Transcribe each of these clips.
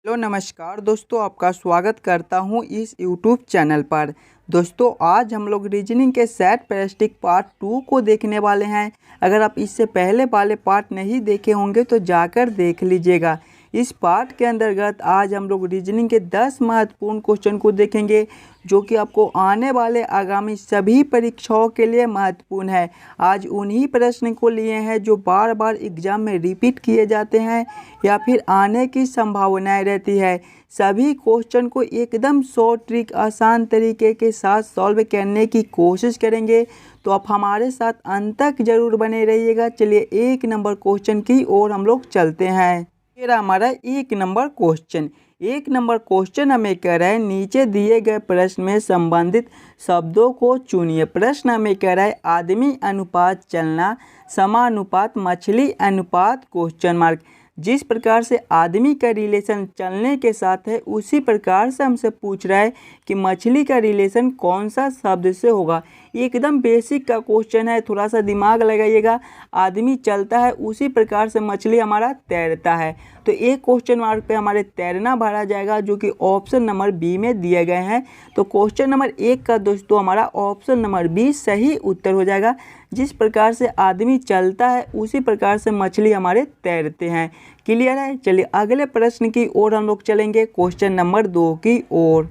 Hello नमस्कार दोस्तों, आपका स्वागत करता हूं इस यूट्यूब चैनल पर। दोस्तों आज हम लोग रीजनिंग के सेट पैरास्टिक पार्ट 2 को देखने वाले हैं। अगर आप इससे पहले वाले पार्ट नहीं देखे होंगे तो जाकर देख लीजिएगा। इस पार्ट के अंतर्गत आज हम लोग रीजनिंग के 10 महत्वपूर्ण क्वेश्चन को देखेंगे जो कि आपको आने वाले आगामी सभी परीक्षाओं के लिए महत्वपूर्ण है। आज उन्हीं प्रश्न को लिए हैं जो बार बार एग्जाम में रिपीट किए जाते हैं या फिर आने की संभावनाएं रहती है। सभी क्वेश्चन को एकदम शॉर्ट ट्रिक आसान तरीके के साथ सॉल्व करने की कोशिश करेंगे, तो आप हमारे साथ अंत तक जरूर बने रहिएगा। चलिए 1 नंबर क्वेश्चन की ओर हम लोग चलते हैं। मेरा हमारा 1 नंबर क्वेश्चन हमें कह रहा है नीचे दिए गए प्रश्न में संबंधित शब्दों को चुनिए। प्रश्न हमें कह रहा है आदमी अनुपात चलना, समानुपात मछली अनुपात क्वेश्चन मार्क। जिस प्रकार से आदमी का रिलेशन चलने के साथ है उसी प्रकार से हमसे पूछ रहा है कि मछली का रिलेशन कौन सा शब्द से होगा। एकदम बेसिक का क्वेश्चन है, थोड़ा सा दिमाग लगाइएगा। आदमी चलता है उसी प्रकार से मछली हमारा तैरता है, तो एक क्वेश्चन मार्क पे हमारे तैरना भरा जाएगा जो कि ऑप्शन नंबर बी में दिए गए हैं। तो क्वेश्चन नंबर 1 का दोस्तों हमारा ऑप्शन नंबर बी सही उत्तर हो जाएगा। जिस प्रकार से आदमी चलता है उसी प्रकार से मछली हमारे तैरते हैं। क्लियर है। चलिए अगले प्रश्न की ओर हम लोग चलेंगे, क्वेश्चन नंबर 2 की ओर।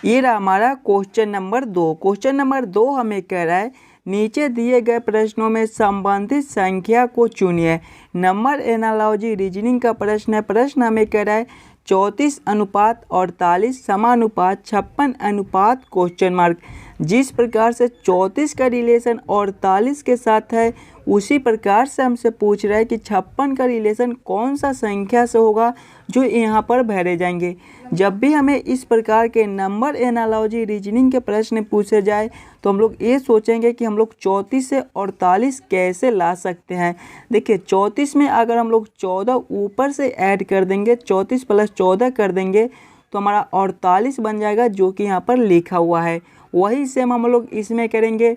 ये रहा हमारा क्वेश्चन नंबर 2। क्वेश्चन नंबर 2 हमें कह रहा है नीचे दिए गए प्रश्नों में संबंधित संख्या को चुनिए। नंबर एनालॉजी रीजनिंग का प्रश्न है। प्रश्न हमें कह रहा है 34 अनुपात 48 समानुपात 56 अनुपात क्वेश्चन मार्क। जिस प्रकार से 34 का रिलेशन 48 के साथ है उसी प्रकार से हमसे पूछ रहा है कि 56 का रिलेशन कौन सा संख्या से होगा जो यहाँ पर भरे जाएंगे। जब भी हमें इस प्रकार के नंबर एनालॉजी रीजनिंग के प्रश्न पूछे जाए तो हम लोग ये सोचेंगे कि हम लोग 34 से 48 कैसे ला सकते हैं। देखिए 34 में अगर हम लोग 14 ऊपर से ऐड कर देंगे, 34 प्लस 14 कर देंगे तो हमारा 48 बन जाएगा जो कि यहाँ पर लिखा हुआ है। वही सेम हम लोग इसमें करेंगे,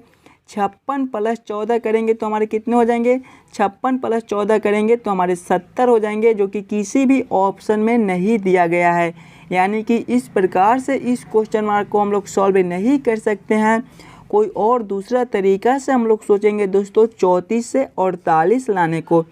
56 प्लस 14 करेंगे तो हमारे कितने हो जाएंगे, 56 प्लस 14 करेंगे तो हमारे 70 हो जाएंगे जो कि किसी भी ऑप्शन में नहीं दिया गया है। यानी कि इस प्रकार से इस क्वेश्चन मार्क को हम लोग सॉल्व नहीं कर सकते हैं। कोई और दूसरा तरीका से हम लोग सोचेंगे दोस्तों 34 से 48 लाने को।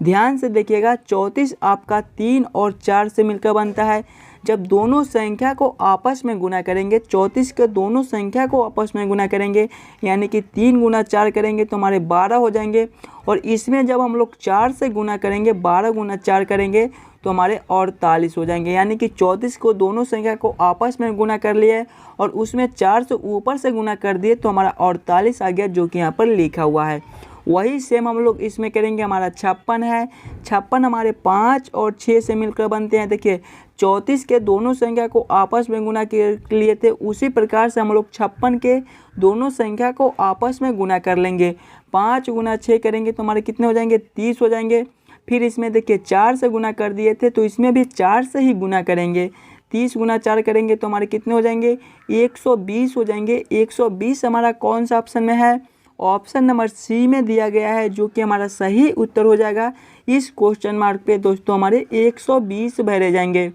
ध्यान से देखिएगा 34 आपका 3 और 4 से मिलकर बनता है। जब दोनों संख्या को आपस में गुना करेंगे, 34 के दोनों संख्या को आपस में गुना करेंगे यानी कि 3 गुना 4 करेंगे तो हमारे 12 हो जाएंगे। और इसमें जब हम लोग 4 से गुना करेंगे, 12 गुना 4 करेंगे तो हमारे 48 हो जाएंगे। यानी कि 34 को दोनों संख्या को आपस में गुना कर लिए और उसमें 4 से ऊपर से गुना कर दिए तो हमारा 48 आ गया जो कि यहाँ पर लिखा हुआ है। वही सेम हम लोग इसमें करेंगे। हमारा 56 है, 56 हमारे 5 और 6 से मिलकर बनते हैं। देखिए 34 के दोनों संख्या को आपस में गुना कर लिए थे, उसी प्रकार से हम लोग 56 के दोनों संख्या को आपस में गुना कर लेंगे। 5 गुना 6 करेंगे तो हमारे कितने हो जाएंगे, 30 हो जाएंगे। फिर इसमें देखिए 4 से गुना कर दिए थे तो इसमें भी 4 से ही गुना करेंगे। 30 गुना 4 करेंगे तो हमारे कितने हो जाएंगे, 120 हो जाएंगे। 120 हमारा कौन सा ऑप्शन में है, ऑप्शन नंबर सी में दिया गया है जो कि हमारा सही उत्तर हो जाएगा। इस क्वेश्चन मार्क पे दोस्तों हमारे 120 भरे जाएंगे।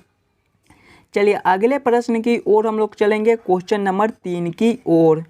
चलिए अगले प्रश्न की ओर हम लोग चलेंगे, क्वेश्चन नंबर 3 की ओर।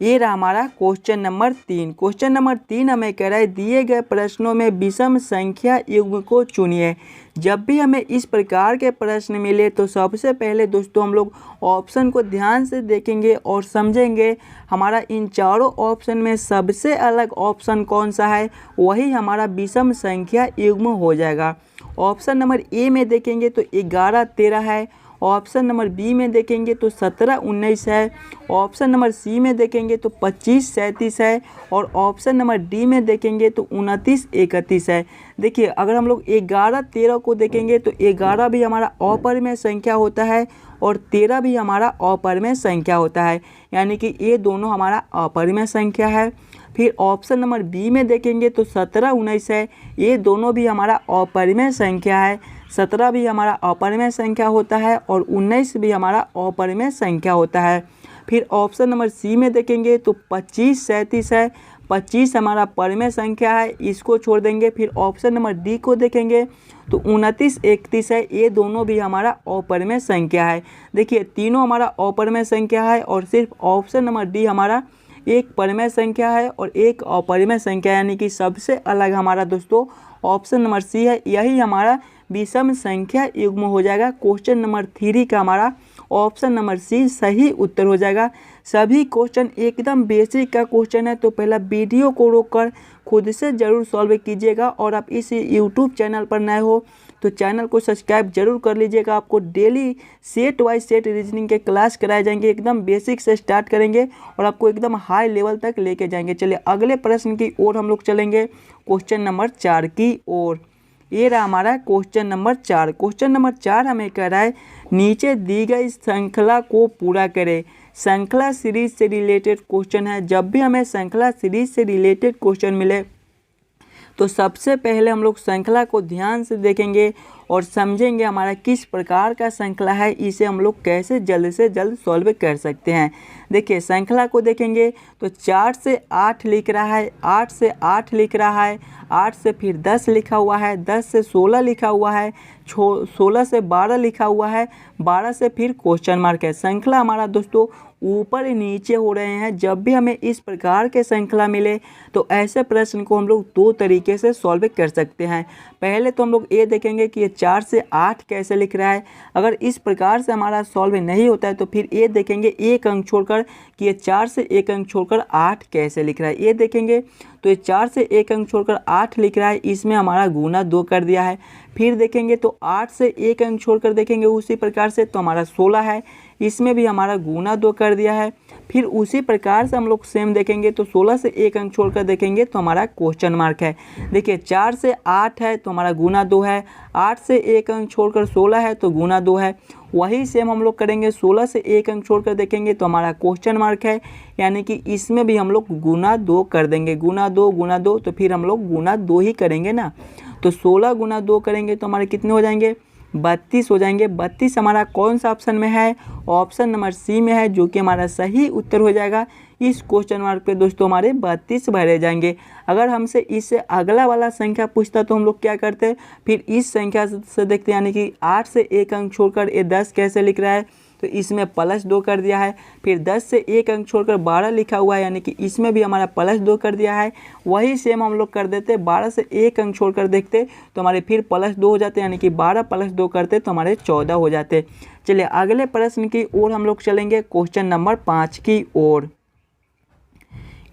ये रहा हमारा क्वेश्चन नंबर 3। क्वेश्चन नंबर 3 हमें कह रहा है दिए गए प्रश्नों में विषम संख्या युग्म को चुनिए। जब भी हमें इस प्रकार के प्रश्न मिले तो सबसे पहले दोस्तों हम लोग ऑप्शन को ध्यान से देखेंगे और समझेंगे हमारा इन चारों ऑप्शन में सबसे अलग ऑप्शन कौन सा है, वही हमारा विषम संख्या युग्म हो जाएगा। ऑप्शन नंबर ए में देखेंगे तो 11 13 है। ऑप्शन नंबर बी में देखेंगे तो 17 19 है। ऑप्शन नंबर सी में देखेंगे तो 25 37 है। और ऑप्शन नंबर डी में देखेंगे तो 29 31 है। देखिए अगर हम लोग 11 13 को देखेंगे तो 11 भी हमारा अपरिमेय संख्या होता है और 13 भी हमारा अपरिमेय संख्या होता है, यानी कि ये दोनों हमारा अपरिमेय संख्या है। फिर ऑप्शन नंबर बी में देखेंगे तो 17 19 है, ये दोनों भी हमारा अपरिमेय संख्या है। 17 भी हमारा अपरिमेय संख्या होता है और 19 भी हमारा अपरिमेय संख्या होता है। फिर ऑप्शन नंबर सी में देखेंगे तो 25 37 है, 25 हमारा परिमेय संख्या है, इसको छोड़ देंगे। फिर ऑप्शन नंबर डी को देखेंगे तो 29, 31 है, ये दोनों भी हमारा अपरिमेय संख्या है। देखिए तीनों हमारा अपरिमेय संख्या है और सिर्फ ऑप्शन नंबर डी हमारा एक परिमेय संख्या है और एक अपरिमेय संख्या, यानी कि सबसे अलग हमारा दोस्तों ऑप्शन नंबर सी है। यही हमारा विषम संख्या युग्म हो जाएगा। क्वेश्चन नंबर 3 का हमारा ऑप्शन नंबर सी सही उत्तर हो जाएगा। सभी क्वेश्चन एकदम बेसिक का क्वेश्चन है, तो पहला वीडियो को रोककर खुद से ज़रूर सॉल्व कीजिएगा। और आप इस यूट्यूब चैनल पर नए हो तो चैनल को सब्सक्राइब जरूर कर लीजिएगा। आपको daily set wise set reasoning के क्लास कराए जाएंगे, एकदम बेसिक से स्टार्ट करेंगे और आपको एकदम हाई लेवल तक लेके जाएंगे। चलिए अगले प्रश्न की ओर हम लोग चलेंगे, क्वेश्चन नंबर 4 की ओर। ये रहा हमारा क्वेश्चन नंबर 4। क्वेश्चन नंबर 4 हमें कह रहा है नीचे दी गई श्रृंखला को पूरा करें। श्रृंखला सीरीज से रिलेटेड क्वेश्चन है। जब भी हमें श्रृंखला सीरीज से रिलेटेड क्वेश्चन मिले तो सबसे पहले हम लोग श्रृंखला को ध्यान से देखेंगे और समझेंगे हमारा किस प्रकार का श्रृंखला है, इसे हम लोग कैसे जल्द से जल्द सॉल्व कर सकते हैं। देखिए श्रृंखला को देखेंगे तो 4 से 8 लिख रहा है, 8 से 8 लिख रहा है, 8 से फिर 10 लिखा हुआ है, 10 से 16 लिखा हुआ है, 16 से 12 लिखा हुआ है, 12 से फिर क्वेश्चन मार्क है। श्रृंखला हमारा दोस्तों ऊपर नीचे हो रहे हैं। जब भी हमें इस प्रकार के श्रृंखला मिले तो ऐसे प्रश्न को हम लोग दो तरीके से सॉल्व कर सकते हैं। पहले तो हम लोग ये देखेंगे कि ये 4 से 8 कैसे लिख रहा है। अगर इस प्रकार से हमारा सॉल्व नहीं होता है तो फिर ये देखेंगे एक अंक छोड़कर कि ये 4 से एक अंक छोड़कर 8 कैसे लिख रहा है। ये देखेंगे तो ये 4 से एक अंक छोड़कर 8 लिख रहा है, इसमें हमारा गुना 2 कर दिया है। फिर देखेंगे तो 8 से एक अंक छोड़कर देखेंगे उसी प्रकार से तो हमारा 16 है, इसमें भी हमारा गुना 2 कर दिया है। फिर उसी प्रकार से हम लोग सेम देखेंगे तो 16 से एक अंक छोड़कर देखेंगे तो हमारा क्वेश्चन मार्क है। देखिए 4 से 8 है तो हमारा गुना 2 है, 8 से एक अंक छोड़कर 16 है तो गुना 2 है। वही सेम हम लोग करेंगे 16 से एक अंक छोड़कर देखेंगे तो हमारा क्वेश्चन मार्क है, यानी कि इसमें भी हम लोग गुना 2 कर देंगे। गुना 2 तो फिर हम लोग गुना 2 ही करेंगे ना, तो 16 गुना 2 करेंगे तो हमारे कितने हो जाएंगे, 32 हो जाएंगे। 32 हमारा कौन सा ऑप्शन में है, ऑप्शन नंबर सी में है, जो कि हमारा सही उत्तर हो जाएगा। इस क्वेश्चन मार्क पे दोस्तों हमारे 32 भरे जाएंगे। अगर हमसे इससे अगला वाला संख्या पूछता तो हम लोग क्या करते, फिर इस संख्या से देखते, यानी कि 8 से एक अंक छोड़कर ये 10 कैसे लिख रहा है, तो इसमें +2 कर दिया है। फिर 10 से एक अंक छोड़कर 12 लिखा हुआ है, यानी कि इसमें भी हमारा +2 कर दिया है। वही सेम हम लोग कर देते, 12 से एक अंक छोड़कर देखते तो हमारे फिर +2 हो जाते, यानी कि 12 + 2 करते तो हमारे 14 हो जाते। चलिए अगले प्रश्न की ओर हम लोग चलेंगे, क्वेश्चन नंबर 5 की ओर।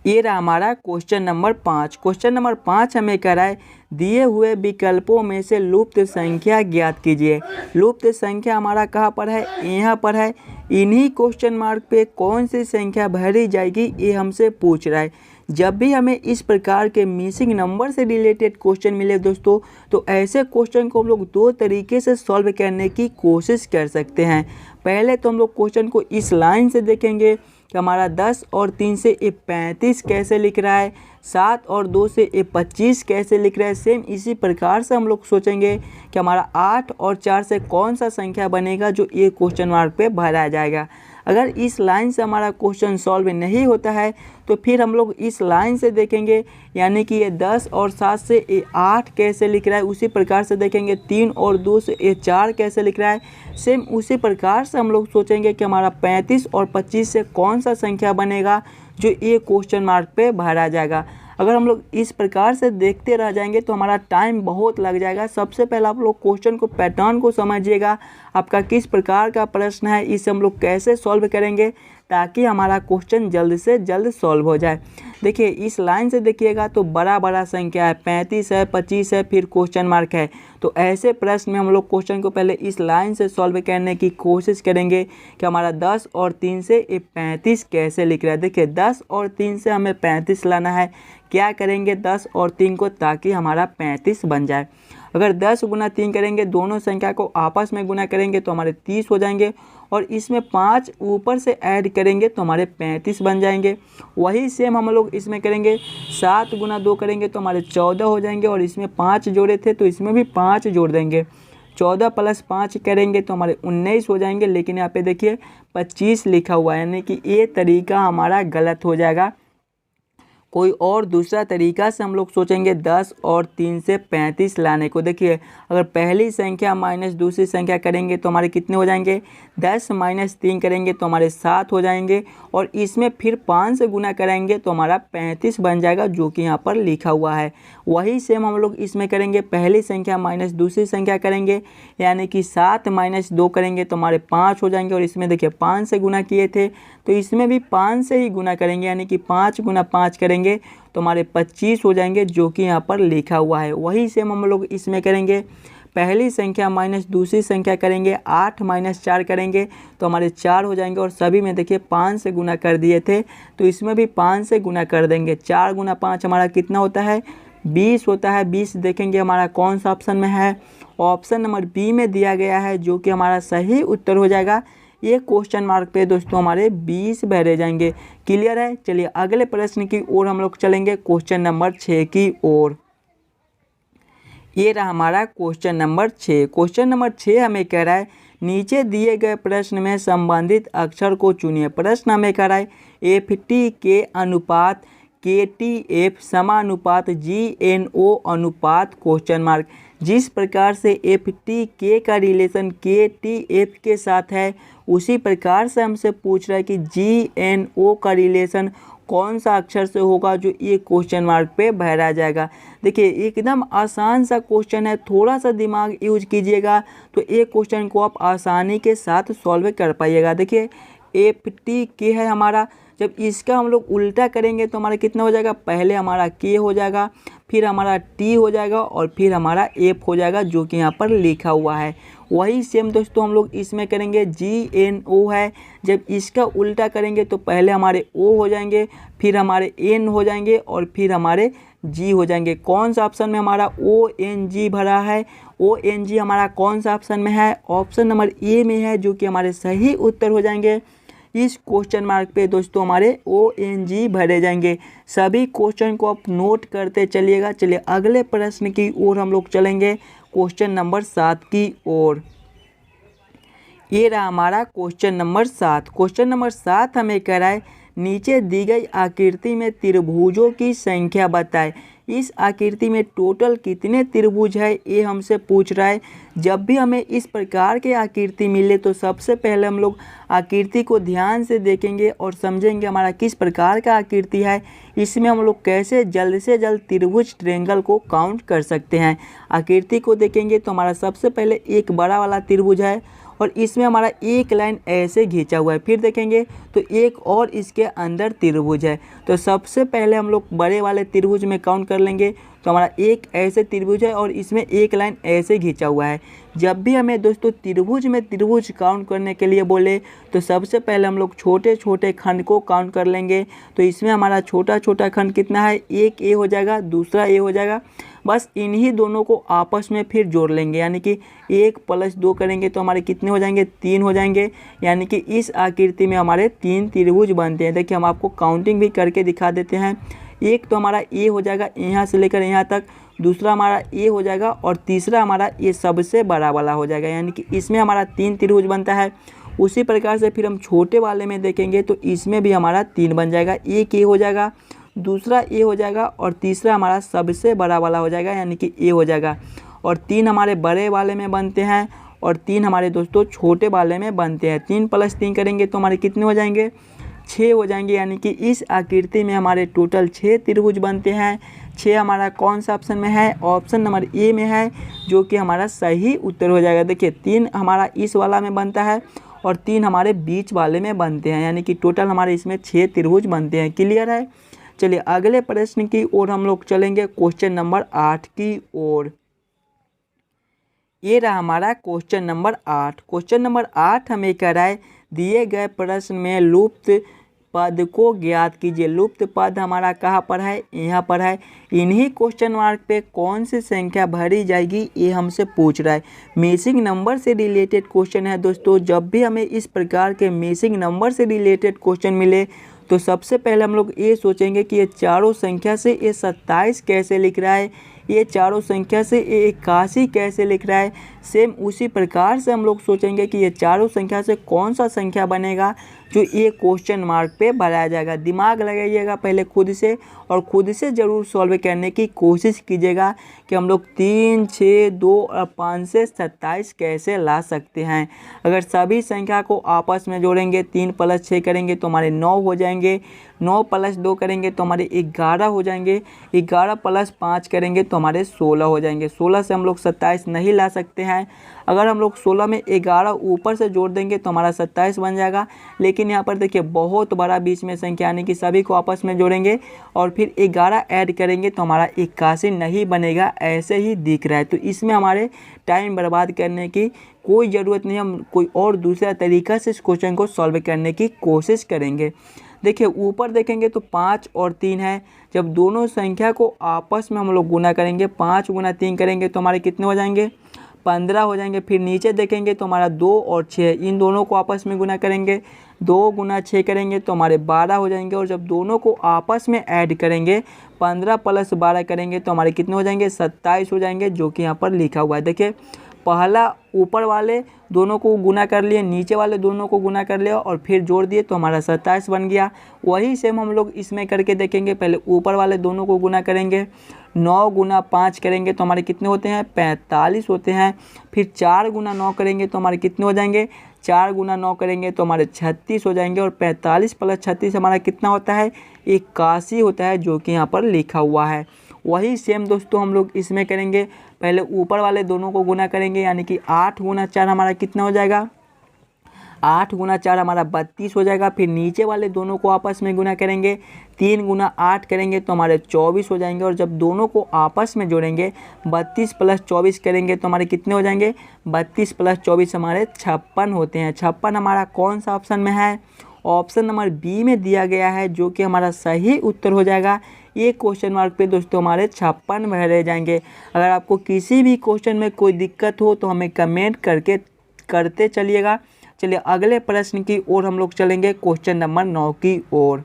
ये रहा हमारा क्वेश्चन नंबर 5। क्वेश्चन नंबर 5 हमें कह रहा है दिए हुए विकल्पों में से लुप्त संख्या ज्ञात कीजिए। लुप्त संख्या हमारा कहाँ पर है, यहाँ पर है। इन्हीं क्वेश्चन मार्क पे कौन सी संख्या भरी जाएगी ये हमसे पूछ रहा है। जब भी हमें इस प्रकार के मिसिंग नंबर से रिलेटेड क्वेश्चन मिले दोस्तों, तो ऐसे क्वेश्चन को हम लोग दो तरीके से सॉल्व करने की कोशिश कर सकते हैं। पहले तो हम लोग क्वेश्चन को इस लाइन से देखेंगे कि हमारा 10 और 3 से ये 35 कैसे लिख रहा है, 7 और 2 से ये 25 कैसे लिख रहा है। सेम इसी प्रकार से हम लोग सोचेंगे कि हमारा 8 और 4 से कौन सा संख्या बनेगा जो ये क्वेश्चन मार्क पे भरा जाएगा। अगर इस लाइन से हमारा क्वेश्चन सॉल्व नहीं होता है तो फिर हम लोग इस लाइन से देखेंगे, यानी कि ये 10 और 7 से ये 8 कैसे लिख रहा है। उसी प्रकार से देखेंगे 3 और 2 से ये 4 कैसे लिख रहा है। सेम उसी प्रकार से हम लोग सोचेंगे कि हमारा 35 और 25 से कौन सा संख्या बनेगा जो ये क्वेश्चन मार्क पे भरा जाएगा। अगर हम लोग इस प्रकार से देखते रह जाएंगे तो हमारा टाइम बहुत लग जाएगा। सबसे पहले आप लोग क्वेश्चन को पैटर्न को समझिएगा, आपका किस प्रकार का प्रश्न है, इसे हम लोग कैसे सॉल्व करेंगे ताकि हमारा क्वेश्चन जल्द से जल्द सॉल्व हो जाए। देखिए इस लाइन से देखिएगा तो बड़ा बड़ा संख्या है, 35 है, 25 है, फिर क्वेश्चन मार्क है। तो ऐसे प्रश्न में हम लोग क्वेश्चन को पहले इस लाइन से सॉल्व करने की कोशिश करेंगे कि हमारा 10 और 3 से ये 35 कैसे लिख रहा है। देखिए 10 और 3 से हमें 35 लाना है। क्या करेंगे 10 और 3 को, ताकि हमारा 35 बन जाए। अगर 10 गुना 3 करेंगे, दोनों संख्या को आपस में गुना करेंगे तो हमारे 30 हो जाएंगे, और इसमें 5 ऊपर से ऐड करेंगे तो हमारे 35 बन जाएंगे। वही सेम हम लोग इसमें करेंगे, 7 गुना 2 करेंगे तो हमारे 14 हो जाएंगे, और इसमें 5 जोड़े थे तो इसमें भी 5 जोड़ देंगे। 14 + 5 करेंगे तो हमारे 19 हो जाएंगे, लेकिन यहाँ पे देखिए 25 लिखा हुआ है, यानी कि ये तरीका हमारा गलत हो जाएगा। कोई और दूसरा तरीका से हम लोग सोचेंगे 10 और 3 से 35 लाने को। देखिए अगर पहली संख्या माइनस दूसरी संख्या करेंगे तो हमारे कितने हो जाएंगे, 10 माइनस 3 करेंगे तो हमारे 7 हो जाएंगे, और इसमें फिर 5 से गुना करेंगे तो हमारा 35 बन जाएगा, जो कि यहाँ पर लिखा हुआ है। वही सेम हम लोग इसमें करेंगे, पहली संख्या माइनस दूसरी संख्या करेंगे, यानी कि 7 माइनस 2 करेंगे तो हमारे 5 हो जाएंगे, और इसमें देखिए 5 से गुना किए थे तो इसमें भी 5 से ही गुना करेंगे, यानी कि 5 गुना 5 करेंगे तो हमारे 25 हो जाएंगे, जो कि यहाँ पर लिखा हुआ है। वही सेम हम लोग इसमें करेंगे, पहली संख्या माइनस दूसरी संख्या करेंगे, 8 माइनस 4 करेंगे तो हमारे 4 हो जाएंगे, और सभी में देखिए 5 से गुना कर दिए थे तो इसमें भी 5 से गुना कर देंगे। 4 गुना 5 हमारा कितना होता है, 20 होता है। 20 देखेंगे हमारा कौन सा ऑप्शन में है, ऑप्शन नंबर बी में दिया गया है, जो कि हमारा सही उत्तर हो जाएगा। ये क्वेश्चन मार्क पे दोस्तों हमारे 20 भरे जाएंगे। क्लियर है। चलिए अगले प्रश्न की ओर हम लोग चलेंगे, क्वेश्चन नंबर 6 की ओर। ये रहा हमारा क्वेश्चन नंबर 6। क्वेश्चन नंबर 6 हमें कह रहा है नीचे दिए गए प्रश्न में संबंधित अक्षर को चुनिए। प्रश्न हमें कह रहा है FT के अनुपात KTF समानुपात GNO अनुपात क्वेश्चन मार्क। जिस प्रकार से FT का रिलेशन KTF के साथ है, उसी प्रकार से हमसे पूछ रहा है कि GNO का रिलेशन कौन सा अक्षर से होगा, जो ये क्वेश्चन मार्क पे भरा जाएगा। देखिए एकदम आसान सा क्वेश्चन है, थोड़ा सा दिमाग यूज कीजिएगा तो ये क्वेश्चन को आप आसानी के साथ सॉल्व कर पाइएगा। देखिए FT है हमारा, जब इसका हम लोग उल्टा करेंगे तो हमारा कितना हो जाएगा, पहले हमारा K हो जाएगा, फिर हमारा T हो जाएगा, और फिर हमारा F हो जाएगा, जो कि यहाँ पर लिखा हुआ है। वही सेम दोस्तों हम लोग इसमें करेंगे, GNO है, जब इसका उल्टा करेंगे तो पहले हमारे O हो जाएंगे, फिर हमारे N हो जाएंगे, और फिर हमारे G हो जाएंगे। कौन सा ऑप्शन में हमारा ONG भरा है, ONG हमारा कौन सा ऑप्शन में है, ऑप्शन नंबर ए में है, जो कि हमारे सही उत्तर हो जाएंगे। इस क्वेश्चन मार्क पे दोस्तों हमारे ONG भरे जाएंगे। सभी क्वेश्चन को आप नोट करते चलिएगा। चलिए अगले प्रश्न की ओर हम लोग चलेंगे, क्वेश्चन नंबर 7 की ओर। ये रहा हमारा क्वेश्चन नंबर 7। क्वेश्चन नंबर 7 हमें कह रहा है नीचे दी गई आकृति में त्रिभुजों की संख्या बताएं। इस आकृति में टोटल कितने त्रिभुज है, ये हमसे पूछ रहा है। जब भी हमें इस प्रकार के आकृति मिले तो सबसे पहले हम लोग आकृति को ध्यान से देखेंगे और समझेंगे हमारा किस प्रकार का आकृति है, इसमें हम लोग कैसे जल्द से जल्द त्रिभुज ट्रायंगल को काउंट कर सकते हैं। आकृति को देखेंगे तो हमारा सबसे पहले एक बड़ा वाला त्रिभुज है, और इसमें हमारा एक लाइन ऐसे खींचा हुआ है। फिर देखेंगे तो एक और इसके अंदर त्रिभुज है। तो सबसे पहले हम लोग बड़े वाले त्रिभुज में काउंट कर लेंगे तो हमारा एक ऐसे त्रिभुज है, और इसमें एक लाइन ऐसे खींचा हुआ है। जब भी हमें दोस्तों त्रिभुज में त्रिभुज काउंट करने के लिए बोले तो सबसे पहले हम लोग छोटे छोटे खंड को काउंट कर लेंगे। तो इसमें हमारा छोटा छोटा खंड कितना है, एक ए हो जाएगा, दूसरा ए हो जाएगा। बस इन्हीं दोनों को आपस में फिर जोड़ लेंगे, यानी कि 1 + 2 करेंगे तो हमारे कितने हो जाएंगे, 3 हो जाएंगे। यानी कि इस आकृति में हमारे 3 त्रिभुज बनते हैं। देखिए हम आपको काउंटिंग भी करके दिखा देते हैं। एक तो हमारा ए हो जाएगा यहाँ से लेकर यहाँ तक, दूसरा हमारा ए हो जाएगा, और तीसरा हमारा ये सबसे बड़ा वाला हो जाएगा। यानी कि इसमें हमारा 3 त्रिभुज बनता है। उसी प्रकार से फिर हम छोटे वाले में देखेंगे तो इसमें भी हमारा 3 बन जाएगा। एक ए हो जाएगा, दूसरा ए हो जाएगा, और तीसरा हमारा सबसे बड़ा वाला हो जाएगा, यानी कि ए हो जाएगा। और 3 हमारे बड़े वाले में बनते हैं, और 3 हमारे दोस्तों छोटे वाले में बनते हैं। 3 + 3 करेंगे तो हमारे कितने हो जाएंगे, 6 हो जाएंगे। यानी कि इस आकृति में हमारे टोटल 6 त्रिभुज बनते हैं। 6 हमारा कौन सा ऑप्शन में है, ऑप्शन नंबर ए में है, जो कि हमारा सही उत्तर हो जाएगा। देखिए 3 हमारा इस वाला में बनता है, और 3 हमारे बीच वाले में बनते हैं, यानी कि टोटल हमारे इसमें 6 त्रिभुज बनते हैं। क्लियर है। चलिए अगले प्रश्न की ओर हम लोग चलेंगे, क्वेश्चन नंबर 8 की ओर। ये रहा हमारा क्वेश्चन नंबर 8। क्वेश्चन नंबर 8 हमें कह रहा है दिए गए प्रश्न में लुप्त पद को ज्ञात कीजिए। लुप्त पद हमारा कहाँ पर है, यहाँ पर है। इन्हीं क्वेश्चन मार्क पे कौन सी संख्या भरी जाएगी, ये हमसे पूछ रहा है। मिसिंग नंबर से रिलेटेड क्वेश्चन है दोस्तों। जब भी हमें इस प्रकार के मिसिंग नंबर से रिलेटेड क्वेश्चन मिले तो सबसे पहले हम लोग ये सोचेंगे कि ये चारों संख्या से ये 27 कैसे लिख रहा है, ये चारों संख्या से ये 81 कैसे लिख रहा है। सेम उसी प्रकार से हम लोग सोचेंगे कि ये चारों संख्या से कौन सा संख्या बनेगा जो ये क्वेश्चन मार्क पे भराया जाएगा। दिमाग लगाइएगा पहले खुद से, और खुद से ज़रूर सॉल्व करने की कोशिश कीजिएगा कि हम लोग 3, 6, 2 और 5 से 27 कैसे ला सकते हैं। अगर सभी संख्या को आपस में जोड़ेंगे, 3 + 6 करेंगे तो हमारे 9 हो जाएंगे, 9 + 2 करेंगे तो हमारे 11 हो जाएंगे, 11 + 5 करेंगे तो हमारे 16 हो जाएंगे। 16 से हम लोग 27 नहीं ला सकते हैं। अगर हम लोग 16 में 11 ऊपर से जोड़ देंगे तो हमारा 27 बन जाएगा। लेकिन यहाँ पर देखिए बहुत बड़ा बीच में संख्या, यानी कि सभी को आपस में जोड़ेंगे और फिर 11 ऐड करेंगे तो हमारा 81 नहीं बनेगा, ऐसे ही दिख रहा है। तो इसमें हमारे टाइम बर्बाद करने की कोई ज़रूरत नहीं, हम कोई और दूसरा तरीका से इस क्वेश्चन को सॉल्व करने की कोशिश करेंगे। देखिए ऊपर देखेंगे तो 5 और 3 है। जब दोनों संख्या को आपस में हम लोग गुना करेंगे, 5 × 3 करेंगे तो हमारे कितने हो जाएंगे, 15 हो जाएंगे। फिर नीचे देखेंगे तो हमारा 2 और 6 है, इन दोनों को आपस में गुना करेंगे, 2 × 6 करेंगे तो हमारे 12 हो जाएंगे। और जब दोनों को आपस में ऐड करेंगे, 15 + 12 करेंगे तो हमारे कितने हो जाएंगे, 27 हो जाएंगे, जो कि यहाँ पर लिखा हुआ है। देखिए पहला ऊपर वाले दोनों को गुना कर लिए, नीचे वाले दोनों को गुना कर लिया और फिर जोड़ दिए तो हमारा 27 बन गया। वही सेम हम लोग इसमें करके देखेंगे। पहले ऊपर वाले दोनों को गुना करेंगे, 9 × 5 करेंगे तो हमारे कितने होते हैं, 45 होते हैं। फिर 4 × 9 करेंगे तो हमारे कितने हो जाएंगे, 4 × 9 करेंगे तो हमारे 36 हो जाएंगे। और 45 + 36 हमारा कितना होता है, 81 होता है, जो कि यहाँ पर लिखा हुआ है। वही सेम दोस्तों हम लोग इसमें करेंगे। पहले ऊपर वाले दोनों को गुना करेंगे, यानी कि 8 × 4 हमारा कितना हो जाएगा, 8 × 4 हमारा 32 हो जाएगा। फिर नीचे वाले दोनों को आपस में गुना करेंगे, 3 × 8 करेंगे तो हमारे 24 हो जाएंगे। और जब दोनों को आपस में जोड़ेंगे, 32 + 24 करेंगे तो हमारे कितने हो जाएंगे, 32 + 24 हमारे 56 होते हैं। 56 हमारा कौन सा ऑप्शन में है, ऑप्शन नंबर बी में दिया गया है, जो कि हमारा सही उत्तर हो जाएगा। ये क्वेश्चन मार्क पे दोस्तों हमारे 56 भरे जाएंगे। अगर आपको किसी भी क्वेश्चन में कोई दिक्कत हो तो हमें कमेंट करते चलिएगा। चलिए अगले प्रश्न की ओर हम लोग चलेंगे, क्वेश्चन नंबर 9 की ओर।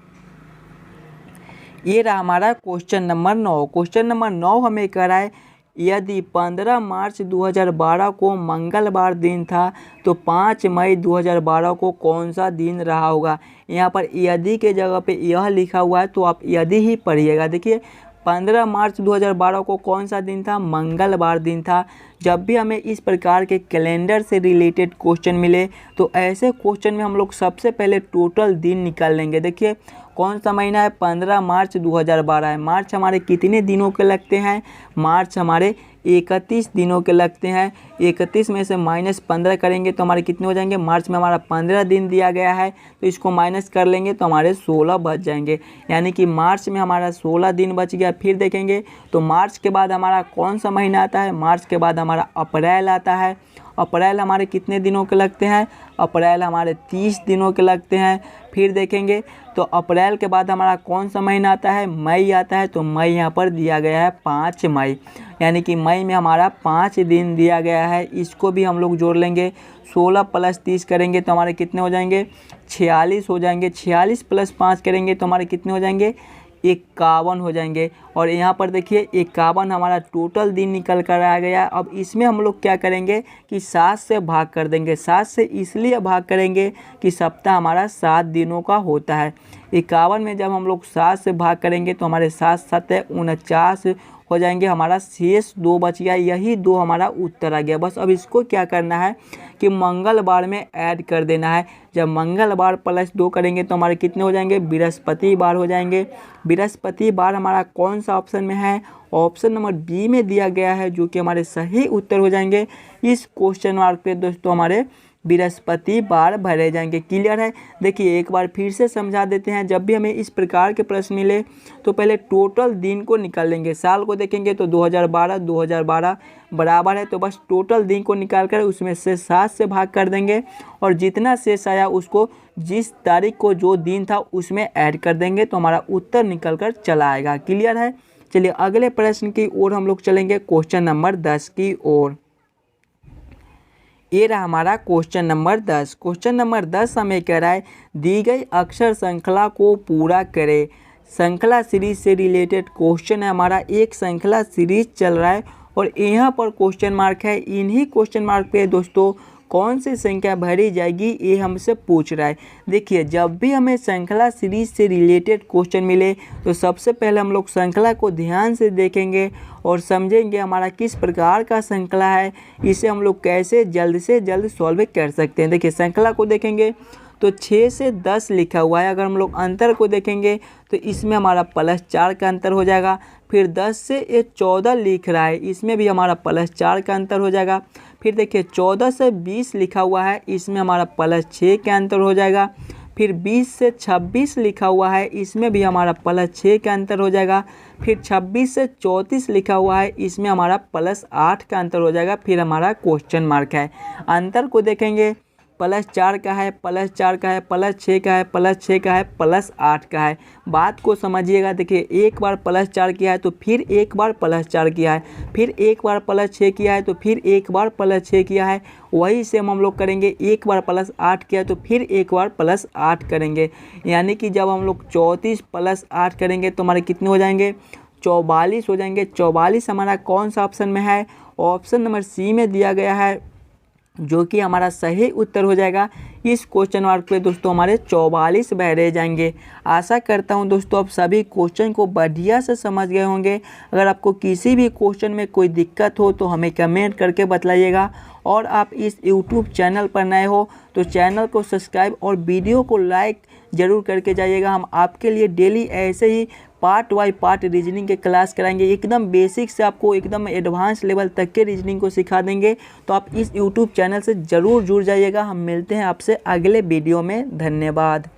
ये रहा हमारा क्वेश्चन नंबर 9। क्वेश्चन नंबर 9 हमें कह रहा है, यदि 15 मार्च 2012 को मंगलवार दिन था तो 5 मई 2012 को कौन सा दिन रहा होगा। यहाँ पर यदि के जगह पे यह लिखा हुआ है तो आप यदि ही पढ़िएगा। देखिए 15 मार्च 2012 को कौन सा दिन था, मंगलवार दिन था। जब भी हमें इस प्रकार के कैलेंडर से रिलेटेड क्वेश्चन मिले तो ऐसे क्वेश्चन में हम लोग सबसे पहले टोटल दिन निकाल लेंगे। देखिए कौन सा महीना है, 15 मार्च 2012 है। मार्च हमारे कितने दिनों के लगते हैं, मार्च हमारे 31 दिनों के लगते हैं। 31 में से -15 करेंगे तो हमारे कितने हो जाएंगे, मार्च में हमारा 15 दिन दिया गया है तो इसको माइनस कर लेंगे तो हमारे 16 बच जाएंगे, यानी कि मार्च में हमारा 16 दिन बच गया। फिर देखेंगे तो मार्च के बाद हमारा कौन सा महीना आता है, मार्च के बाद हमारा अप्रैल आता है। अप्रैल हमारे कितने दिनों के लगते हैं, अप्रैल हमारे 30 दिनों के लगते हैं। फिर देखेंगे तो अप्रैल के बाद हमारा कौन सा महीना आता है, मई आता है। तो मई यहाँ पर दिया गया है 5 मई, यानी कि मई में हमारा 5 दिन दिया गया है। इसको भी हम लोग जोड़ लेंगे, 16 + 30 करेंगे तो हमारे कितने हो जाएंगे, 46 हो जाएंगे। 46 + 5 करेंगे तो हमारे कितने हो जाएंगे, 51 हो जाएंगे। और यहाँ पर देखिए 51 हमारा टोटल दिन निकल कर आ गया। अब इसमें हम लोग क्या करेंगे कि 7 से भाग कर देंगे। 7 से इसलिए भाग करेंगे कि सप्ताह हमारा 7 दिनों का होता है। 51 में जब हम लोग 7 से भाग करेंगे तो हमारे 7 × 7 = 49 हो जाएंगे। हमारा शेष 2 बच गया, यही 2 हमारा उत्तर आ गया। बस अब इसको क्या करना है कि मंगलवार में ऐड कर देना है। जब मंगलवार +2 करेंगे तो हमारे कितने हो जाएंगे, बृहस्पतिवार हो जाएंगे। बृहस्पतिवार हमारा कौन सा ऑप्शन में है, ऑप्शन नंबर बी में दिया गया है, जो कि हमारे सही उत्तर हो जाएंगे। इस क्वेश्चन मार्क पे दोस्तों हमारे बृहस्पतिवार भरे जाएंगे। क्लियर है। देखिए एक बार फिर से समझा देते हैं। जब भी हमें इस प्रकार के प्रश्न मिले तो पहले टोटल दिन को निकाल लेंगे। साल को देखेंगे तो 2012 बराबर है, तो बस टोटल दिन को निकाल कर उसमें से 7 से भाग कर देंगे और जितना शेष आया उसको जिस तारीख को जो दिन था उसमें ऐड कर देंगे तो हमारा उत्तर निकल कर चला आएगा। क्लियर है। चलिए अगले प्रश्न की ओर हम लोग चलेंगे, क्वेश्चन नंबर 10 की ओर। ये रहा हमारा क्वेश्चन नंबर 10। क्वेश्चन नंबर 10 हमें कह रहा है, दी गई अक्षर श्रृंखला को पूरा करें। श्रृंखला सीरीज से रिलेटेड क्वेश्चन है हमारा। एक श्रृंखला सीरीज चल रहा है और यहाँ पर क्वेश्चन मार्क है। इन्हीं क्वेश्चन मार्क पे दोस्तों कौन सी संख्या भरी जाएगी, ये हमसे पूछ रहा है। देखिए, जब भी हमें श्रृंखला सीरीज से रिलेटेड क्वेश्चन मिले तो सबसे पहले हम लोग श्रृंखला को ध्यान से देखेंगे और समझेंगे हमारा किस प्रकार का श्रृंखला है, इसे हम लोग कैसे जल्द से जल्द सॉल्व कर सकते हैं। देखिए, श्रृंखला को देखेंगे तो 6 से 10 लिखा हुआ है। अगर हम लोग अंतर को देखेंगे तो इसमें हमारा +4 का अंतर हो जाएगा। फिर 10 से ये 14 लिख रहा है, इसमें भी हमारा +4 का अंतर हो जाएगा। फिर देखिए 14 से 20 लिखा हुआ है, इसमें हमारा +6 का अंतर हो जाएगा। फिर 20 से 26 लिखा हुआ है, इसमें भी हमारा +6 का अंतर हो जाएगा। फिर 26 से 34 लिखा हुआ है, इसमें हमारा +8 का अंतर हो जाएगा। फिर हमारा क्वेश्चन मार्क है। अंतर को देखेंगे +4 का है, +4 का है, +6 का है, +6 का है, +8 का है। बात को समझिएगा। देखिए, एक बार +4 किया है तो फिर एक बार +4 किया है, फिर एक बार +6 किया है तो फिर एक बार +6 किया है। वही सेम हम लोग करेंगे, एक बार +8 किया है तो फिर एक बार +8 करेंगे। यानी कि जब हम लोग 34 + 8 करेंगे तो हमारे कितने हो जाएंगे, 44 हो जाएंगे। 44 हमारा कौन सा ऑप्शन में है, ऑप्शन नंबर सी में दिया गया है, जो कि हमारा सही उत्तर हो जाएगा। इस क्वेश्चन मार्क पे दोस्तों हमारे 44 बहरे जाएंगे। आशा करता हूं दोस्तों आप सभी क्वेश्चन को बढ़िया से समझ गए होंगे। अगर आपको किसी भी क्वेश्चन में कोई दिक्कत हो तो हमें कमेंट करके बताइएगा। और आप इस यूट्यूब चैनल पर नए हो तो चैनल को सब्सक्राइब और वीडियो को लाइक ज़रूर करके जाइएगा। हम आपके लिए डेली ऐसे ही पार्ट बाय पार्ट रीजनिंग के क्लास कराएंगे। एकदम बेसिक से आपको एकदम एडवांस लेवल तक के रीजनिंग को सिखा देंगे। तो आप इस यूट्यूब चैनल से ज़रूर जुड़ जाइएगा। हम मिलते हैं आपसे अगले वीडियो में। धन्यवाद।